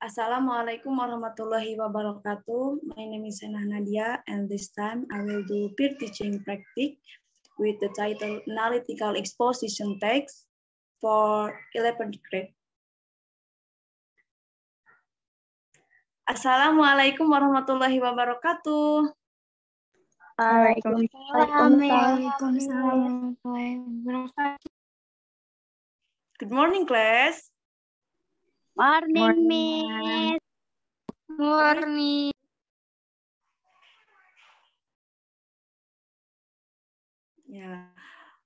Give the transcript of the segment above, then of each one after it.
Assalamualaikum warahmatullahi wabarakatuh. My name is Senah Nadia, and this time I will do peer teaching practice with the title Analytical Exposition Text for 11th grade. Assalamualaikum warahmatullahi wabarakatuh. Waalaikumsalam. Good morning, class. Morning, Miss. Morning. Yeah.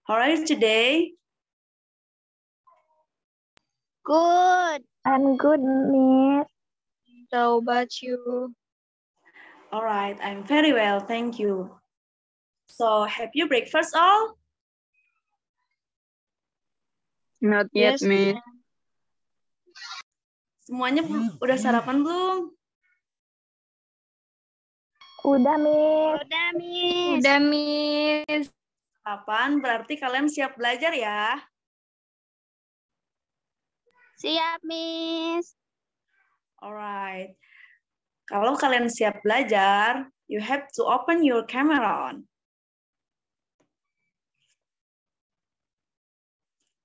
How are you today? Good. I'm good, Miss. How about you? All right, I'm very well, thank you. So, have you breakfast all? Not yet, Miss. Semuanya udah sarapan belum? Udah, Miss. Udah, Miss. Udah, Miss. Sarapan berarti kalian siap belajar ya? Siap, Miss. Alright. Kalau kalian siap belajar, you have to open your camera on.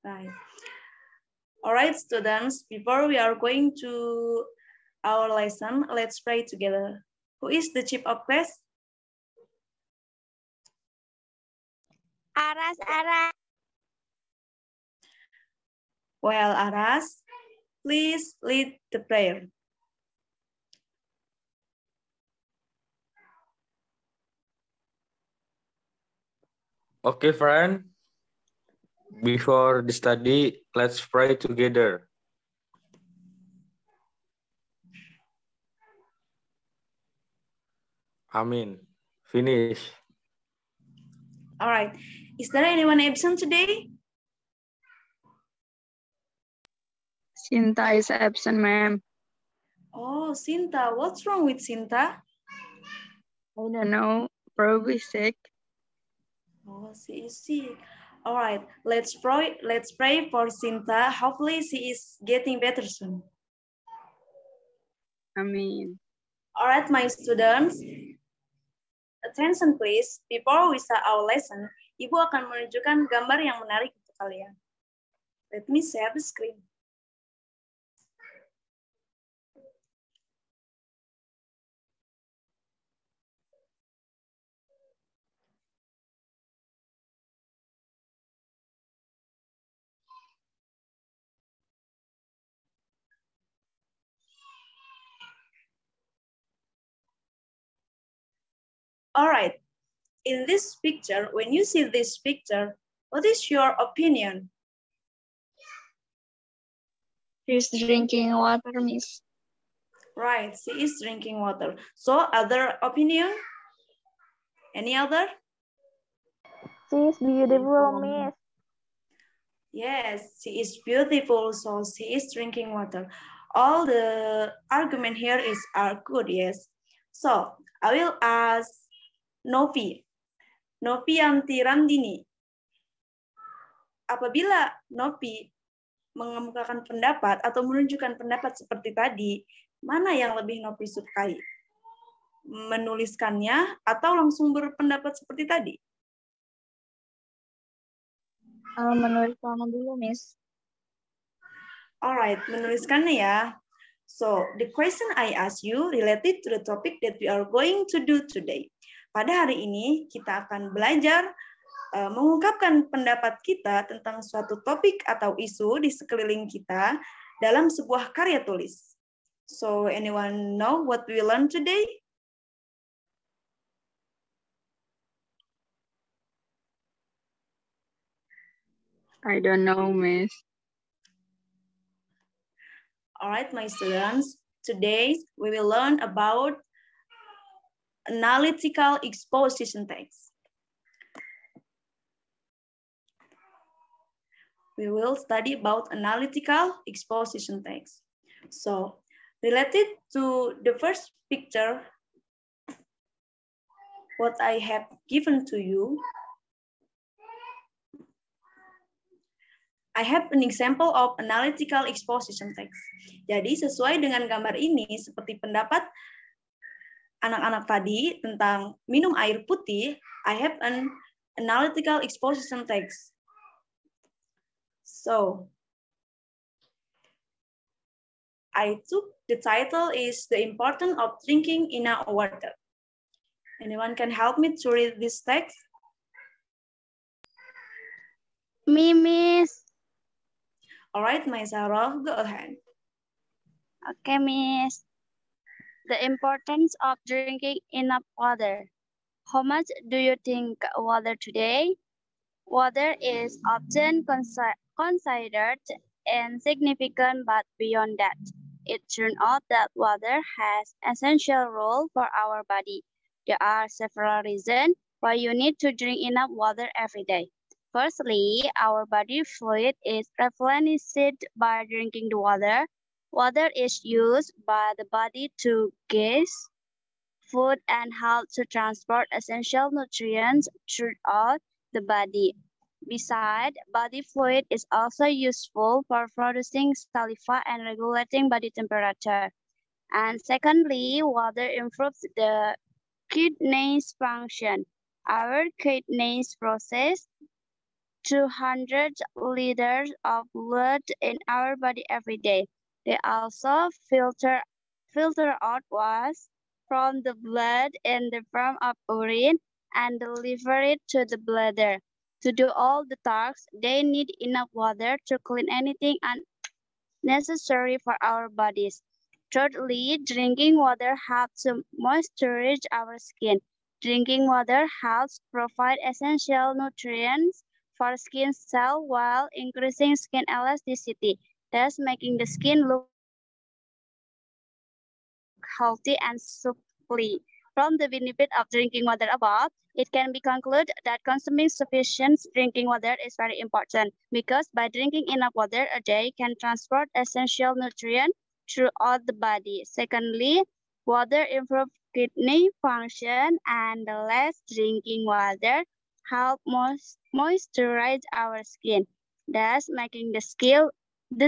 Right. Alright, students, before we are going to our lesson, let's pray together. Who is the chief of class? Aras. Well, Aras, please lead the prayer. Okay, friend. Before the study, let's pray together. Amin. Finish. All right. Is there anyone absent today? Sinta is absent, ma'am. Oh, Sinta. What's wrong with Sinta? I don't know. Probably sick. Oh, she is sick. All right. Let's pray for Sinta. Hopefully, she is getting better soon. Amin. All right, my students. Attention, please. Before we start our lesson, Ibu akan menunjukkan gambar yang menarik untuk kalian. Let me share the screen. All right. In this picture, when you see this picture, what is your opinion? She's drinking water, Miss. Right, she is drinking water. So, other opinion? Any other? She's beautiful, Miss. Yes, she is beautiful, so she is drinking water. All the argument here are good, yes. So, I will ask Novi Yanti Ramdini. Apabila Novi mengemukakan pendapat atau menunjukkan pendapat seperti tadi, mana yang lebih Novi sukai? Menuliskannya atau langsung berpendapat seperti tadi? Menuliskannya dulu, Miss. Alright, menuliskannya ya. So, the question I ask you related to the topic that we are going to do today. Pada hari ini, kita akan belajar mengungkapkan pendapat kita tentang suatu topik atau isu di sekeliling kita dalam sebuah karya tulis. So, anyone know what we learn today? I don't know, Miss. All right, my students. Today, we will learn about analytical exposition text. We will study about analytical exposition text. So, related to the first picture, what I have given to you, I have an example of analytical exposition text. Jadi sesuai dengan gambar ini, seperti pendapat anak-anak tadi tentang minum air putih, I have an analytical exposition text. So, I took the title is The Importance of Drinking Enough Water. Anyone can help me to read this text? Me, Miss. All right, my Sarah, go ahead. Okay, Miss. The importance of drinking enough water. How much do you think water today? Water is often considered insignificant, but beyond that, it turns out that water has an essential role for our body. There are several reasons why you need to drink enough water every day. Firstly, our body fluid is replenished by drinking the water. Water is used by the body to gas, food, and help to transport essential nutrients throughout the body. Besides, body fluid is also useful for producing saliva and regulating body temperature. And secondly, water improves the kidneys function. Our kidneys process 200 liters of blood in our body every day. They also filter out waste from the blood in the form of urine and deliver it to the bladder. To do all the tasks, they need enough water to clean anything unnecessary for our bodies. Thirdly, drinking water helps to moisturize our skin. Drinking water helps provide essential nutrients for skin cells while increasing skin elasticity, thus making the skin look healthy and supple. From the benefit of drinking water above, it can be concluded that consuming sufficient drinking water is very important because by drinking enough water a day can transport essential nutrients throughout the body. Secondly, water improves kidney function and the less drinking water help moisturize our skin, thus making the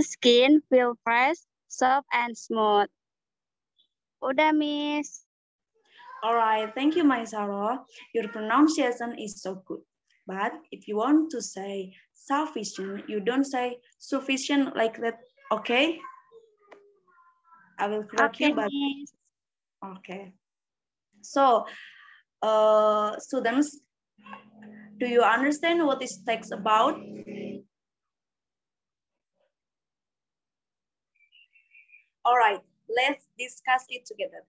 skin feel fresh, soft, and smooth. Udah, Miss. All right, thank you, my Sarah. Your pronunciation is so good. But if you want to say sufficient, you don't say sufficient like that, okay? I will correct you, but Miss. okay. So, students, do you understand what this text about? All right, let's discuss it together.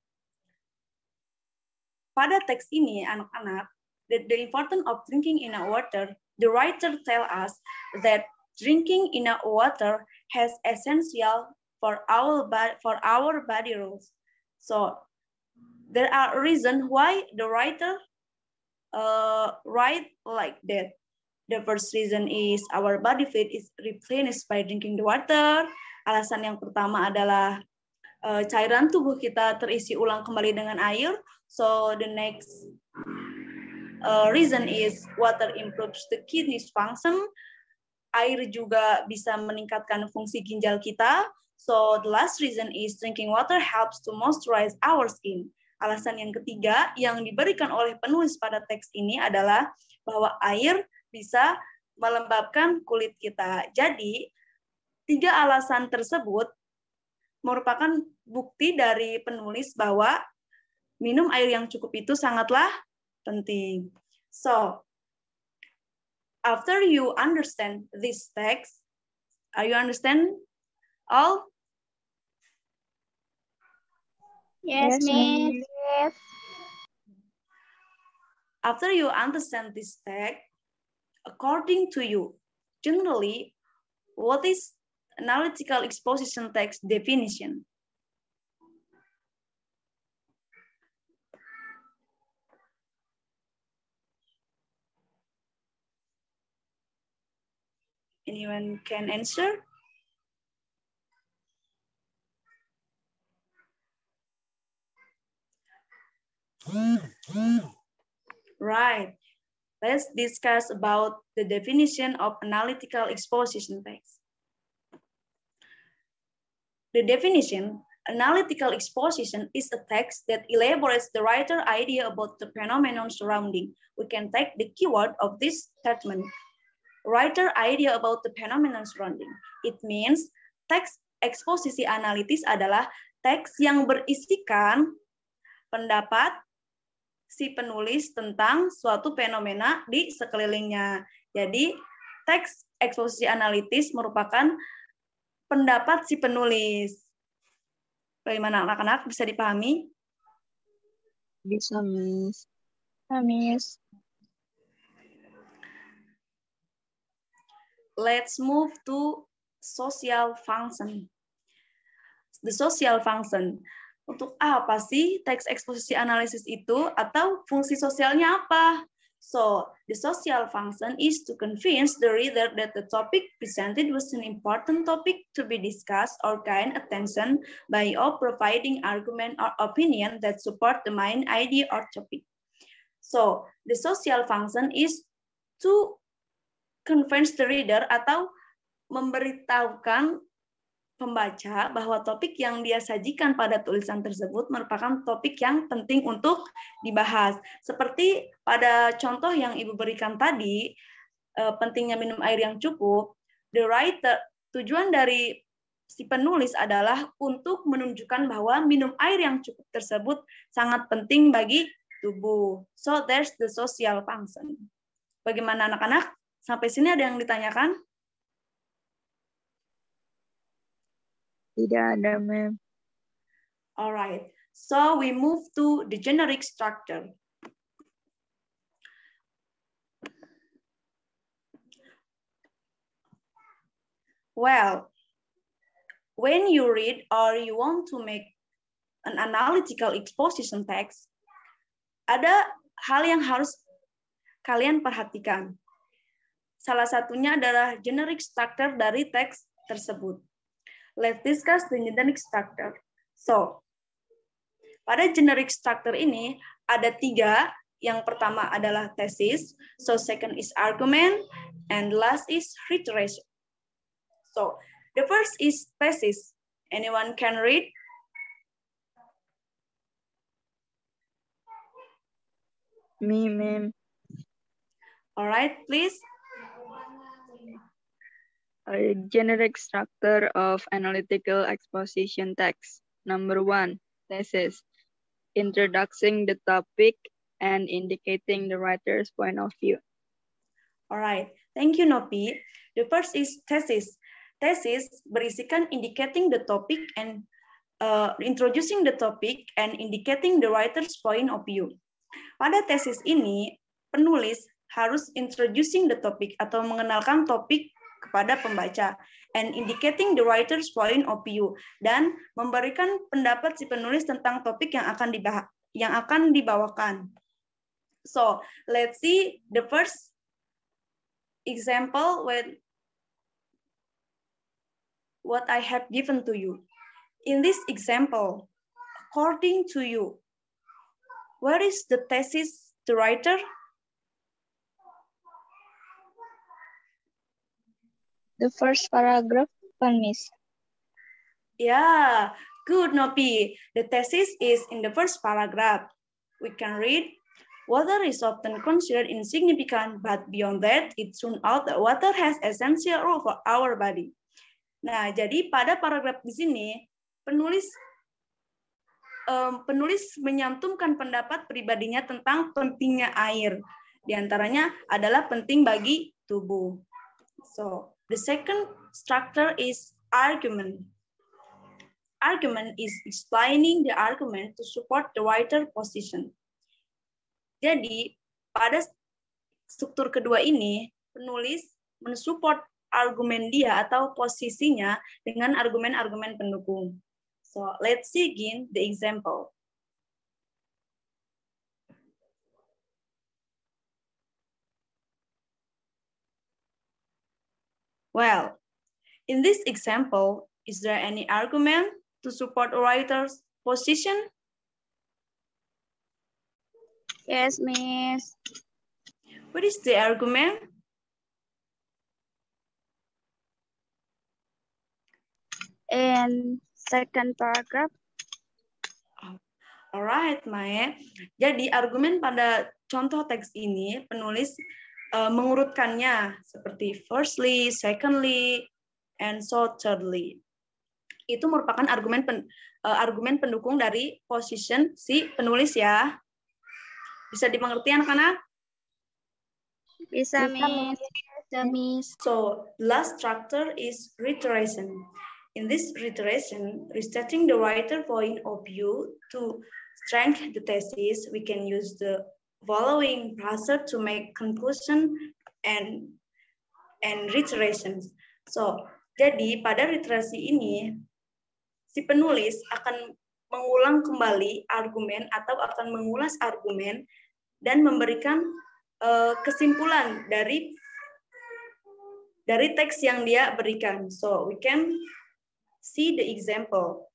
Pada teks ini, anak-anak, the importance of drinking enough water, the writer tell us that drinking enough water has essential for our body rules. So there are reasons why the writer write like that. The first reason is our body fluid is replenished by drinking the water. Alasan yang pertama adalah cairan tubuh kita terisi ulang kembali dengan air. So the next reason is water improves the kidneys function. Air juga bisa meningkatkan fungsi ginjal kita. So the last reason is drinking water helps to moisturize our skin. Alasan yang ketiga yang diberikan oleh penulis pada teks ini adalah bahwa air bisa melembabkan kulit kita. Jadi, 3 alasan tersebut merupakan bukti dari penulis bahwa minum air yang cukup itu sangatlah penting. So, after you understand this text, you understand all? Yes, Miss. Miss. After you understand this text, according to you, generally, what is analytical exposition text definition? Anyone can answer? Right. let's discuss about the definition of analytical exposition text. The definition, analytical exposition is a text that elaborates the writer's idea about the phenomenon surrounding. We can take the keyword of this statement, writer idea about the phenomenon surrounding. It means teks eksposisi analitis adalah teks yang berisikan pendapat si penulis tentang suatu fenomena di sekelilingnya. Jadi, teks eksposisi analitis merupakan pendapat si penulis. Bagaimana anak-anak, bisa dipahami? Bisa, Miss. Miss. Let's move to social function. The social function. Untuk apa sih teks eksposisi analisis itu, atau fungsi sosialnya apa? So, the social function is to convince the reader that the topic presented was an important topic to be discussed or gain attention by providing argument or opinion that support the main idea or topic. So, the social function is to convince the reader atau memberitahukan pembaca bahwa topik yang dia sajikan pada tulisan tersebut merupakan topik yang penting untuk dibahas. Seperti pada contoh yang Ibu berikan tadi, pentingnya minum air yang cukup, the writer, tujuan dari si penulis adalah untuk menunjukkan bahwa minum air yang cukup tersebut sangat penting bagi tubuh. So there's the social function. Bagaimana anak-anak? Sampai sini ada yang ditanyakan? Tidak ada, ma'am. Alright, so we move to the generic structure. Well, when you read or you want to make an analytical exposition text, ada hal yang harus kalian perhatikan. Salah satunya adalah generic structure dari teks tersebut. Let's discuss the generic structure. So, pada generic structure ini ada 3. Yang pertama adalah thesis, so second is argument, and last is reiteration. So, the first is thesis. Anyone can read? Me, ma'am. All right, please. A generic structure of analytical exposition text. Number 1, thesis. Introducing the topic and indicating the writer's point of view. All right, thank you, Nopi. The first is thesis. Thesis berisikan indicating the topic and introducing the topic and indicating the writer's point of view. Pada tesis ini, penulis harus introducing the topic atau mengenalkan topik kepada pembaca and indicating the writer's point of view, dan memberikan pendapat si penulis tentang topik yang akan dibawakan. So, let's see the first example with what I have given to you. In this example, according to you, where is the thesis the writer? The first paragraph, Miss. Yeah, good, Nopi. The thesis is in the first paragraph. We can read, water is often considered insignificant, but beyond that, it turns out that water has essential role for our body. Nah, jadi pada paragraf di sini, penulis menyantumkan pendapat pribadinya tentang pentingnya air. Di antaranya adalah penting bagi tubuh. So, the second structure is argument. Argument is explaining the argument to support the writer position. Jadi, pada struktur kedua ini, penulis mensupport argumen dia atau posisinya dengan argumen-argumen pendukung. So, let's see again the example. Well, in this example, is there any argument to support a writer's position? Yes, Miss. What is the argument? In second paragraph. Alright, Mae. Jadi argumen pada contoh teks ini penulis mengurutkannya seperti firstly, secondly, and so thirdly. Itu merupakan argumen pendukung dari position si penulis ya. Bisa dimengerti anak-anak? Bisa, Miss. Miss. So, the last structure is reiteration. In this reiteration, restating the writer point of view to strengthen the thesis, we can use the following process to make conclusion and reiterations. So, jadi pada reiterasi ini, si penulis akan mengulang kembali argumen atau akan mengulas argumen dan memberikan kesimpulan dari teks yang dia berikan. So, we can see the example.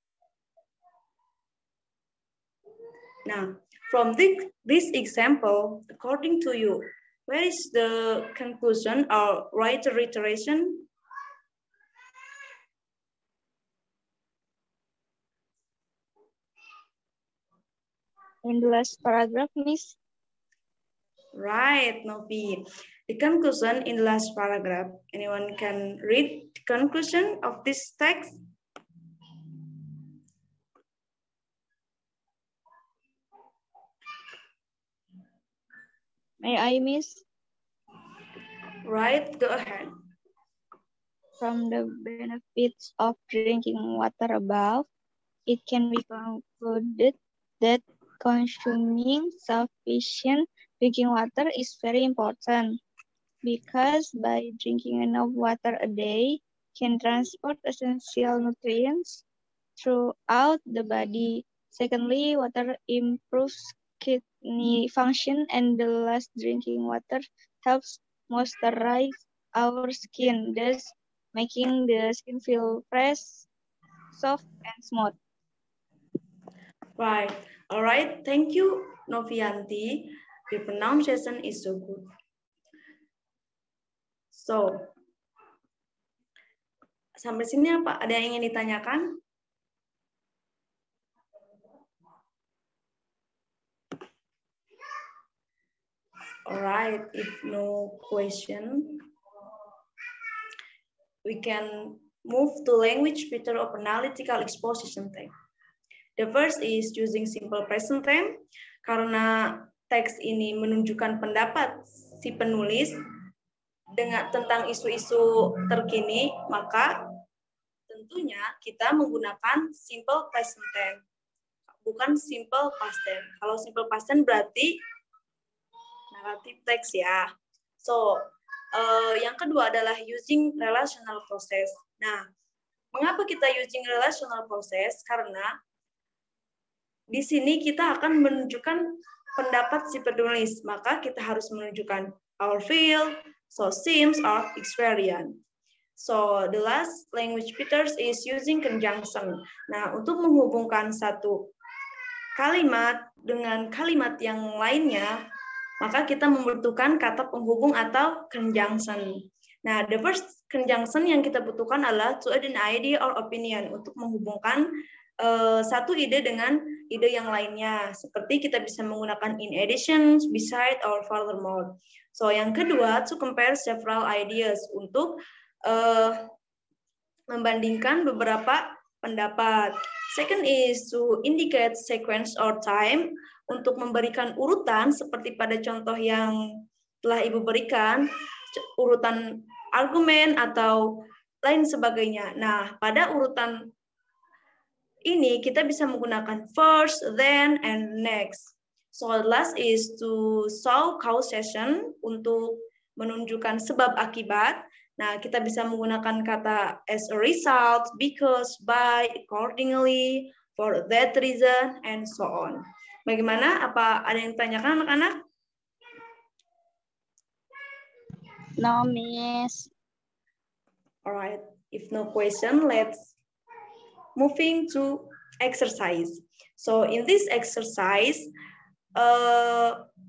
Now, from this example, according to you, where is the conclusion or reiteration? In the last paragraph, Miss. Right, Novi. The conclusion in the last paragraph. Anyone can read the conclusion of this text? May I, Miss? Right, go ahead. From the benefits of drinking water above, it can be concluded that consuming sufficient drinking water is very important because by drinking enough water a day can transport essential nutrients throughout the body. Secondly, water improves kidney function, and the less drinking water helps moisturize our skin, thus making the skin feel fresh, soft, and smooth. Right. All right. Thank you, Novianti. The pronunciation is so good. So, sampai sini apa? Ada yang ingin ditanyakan? All right. If no question, we can move to language feature of analytical exposition type. The first is using simple present tense. Karena teks ini menunjukkan pendapat si penulis dengan tentang isu-isu terkini, maka tentunya kita menggunakan simple present tense, bukan simple past tense. Kalau simple past tense berarti narrative text ya. So, yang kedua adalah using relational process. Nah, mengapa kita using relational process? Karena di sini kita akan menunjukkan pendapat si penulis, maka kita harus menunjukkan our feel, so seems, or experience. So the last language features is using conjunction. Nah, untuk menghubungkan satu kalimat dengan kalimat yang lainnya, maka kita membutuhkan kata penghubung atau conjunction. Nah, the first conjunction yang kita butuhkan adalah to add an idea or opinion, untuk menghubungkan satu ide dengan ide yang lainnya. Seperti kita bisa menggunakan in addition, beside, or furthermore. So, yang kedua, to compare several ideas, untuk membandingkan beberapa pendapat. Second is to indicate sequence or time, untuk memberikan urutan seperti pada contoh yang telah Ibu berikan, urutan argumen atau lain sebagainya. Nah, pada urutan ini kita bisa menggunakan first, then, and next. So last is to show causation, untuk menunjukkan sebab akibat. Nah, kita bisa menggunakan kata as a result, because, by, accordingly, for that reason, and so on. Bagaimana? Apa ada yang ditanyakan anak-anak? No, Miss. Alright, if no question, let's moving to exercise. So in this exercise,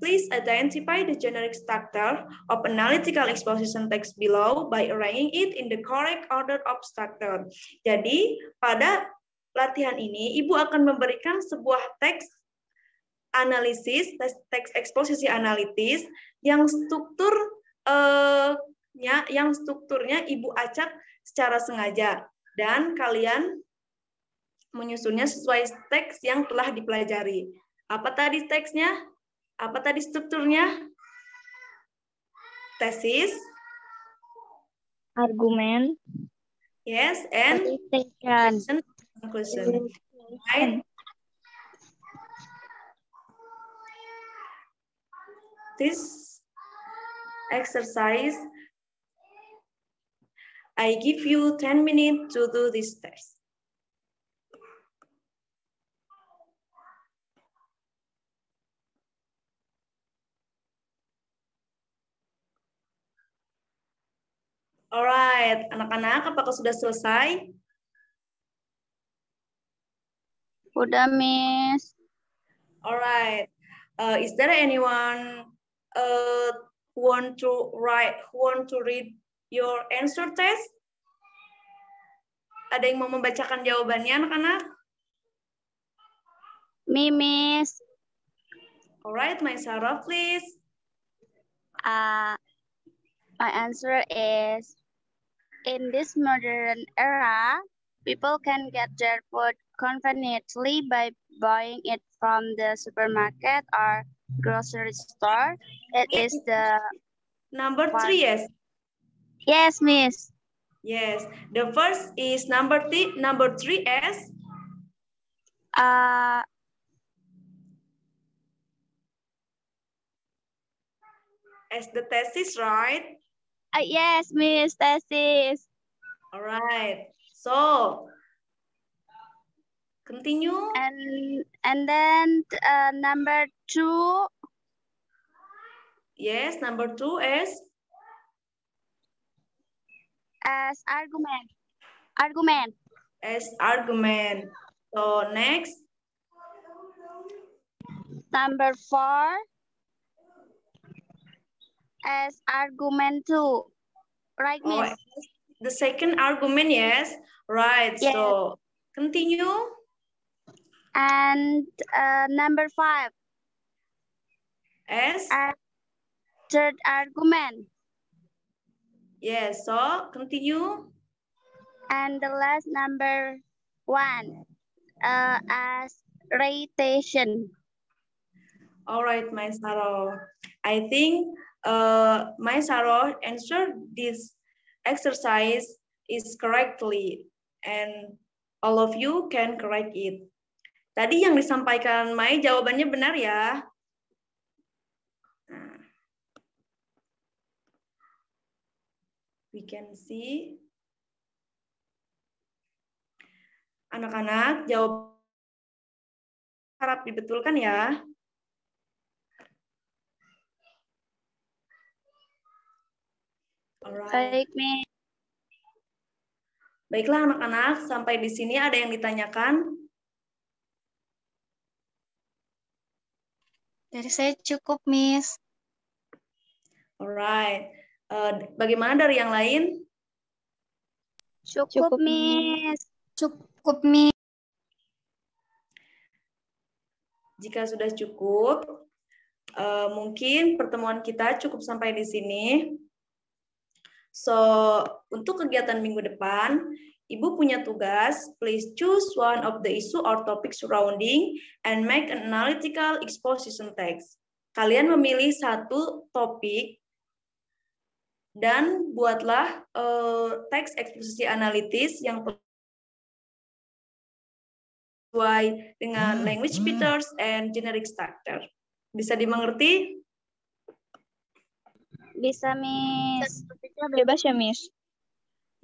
Please identify the generic structure of analytical exposition text below by arranging it in the correct order of structure. Jadi, pada latihan ini, Ibu akan memberikan sebuah teks analisis, teks eksposisi analitis yang strukturnya Ibu acak secara sengaja dan kalian menyusunnya sesuai teks yang telah dipelajari. Apa tadi teksnya? Apa tadi strukturnya? Tesis, Argument. yes, and conclusion. Right? This exercise, I give you 10 minutes to do this test. Alright, anak-anak, apakah sudah selesai? Udah, Miss. Alright, is there anyone who want to read your answer test? Ada yang mau membacakan jawabannya, anak-anak? Me, Miss. Alright, my Sarah, please. My answer is, in this modern era, people can get their food conveniently by buying it from the supermarket or grocery store. It is the number 3, yes? Yes, Miss. Yes, the first is number 3 is? As the thesis, right? Yes, Miss, thesis. All right. So, continue. And then number 2. Yes, number 2 is? As argument. Argument. As argument. So, next. Number 4. As argument 2. Right, Miss? Oh, the second argument, yes. Right, yes. So continue. And number 5. As third argument. Yes, so continue. And the last number 1. As reiteration. All right, my Saro. I think my Sarah answered this exercise is correctly and all of you can correct it. Tadi yang disampaikan Mai jawabannya benar ya. Nah. We can see. Anak-anak jawab harap dibetulkan ya. Alright. Baik, Baiklah anak-anak, sampai di sini ada yang ditanyakan? Dari saya cukup, Miss. Alright. Bagaimana dari yang lain? Cukup, Miss. Cukup, Miss. Jika sudah cukup, mungkin pertemuan kita cukup sampai di sini. So, untuk kegiatan minggu depan, Ibu punya tugas, please choose one of the issue or topic surrounding and make an analytical exposition text. Kalian memilih satu topik dan buatlah teks eksposisi analitis yang sesuai dengan language features and generic structure. Bisa dimengerti? Bisa, Miss. Topiknya bebas ya, Miss?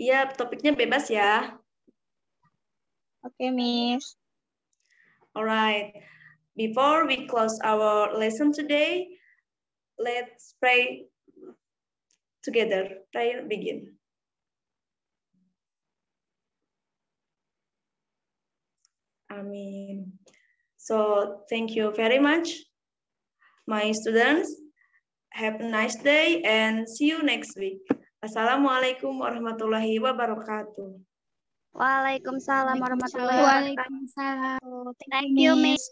Iya, topiknya bebas ya. Oke, Miss. Alright. Before we close our lesson today, let's pray together. Prayer begin. Amin. So, thank you very much My students, have a nice day and see you next week. Assalamualaikum warahmatullahi wabarakatuh. Waalaikumsalam warahmatullahi wabarakatuh. Waalaikumsalam. Thank you, Miss.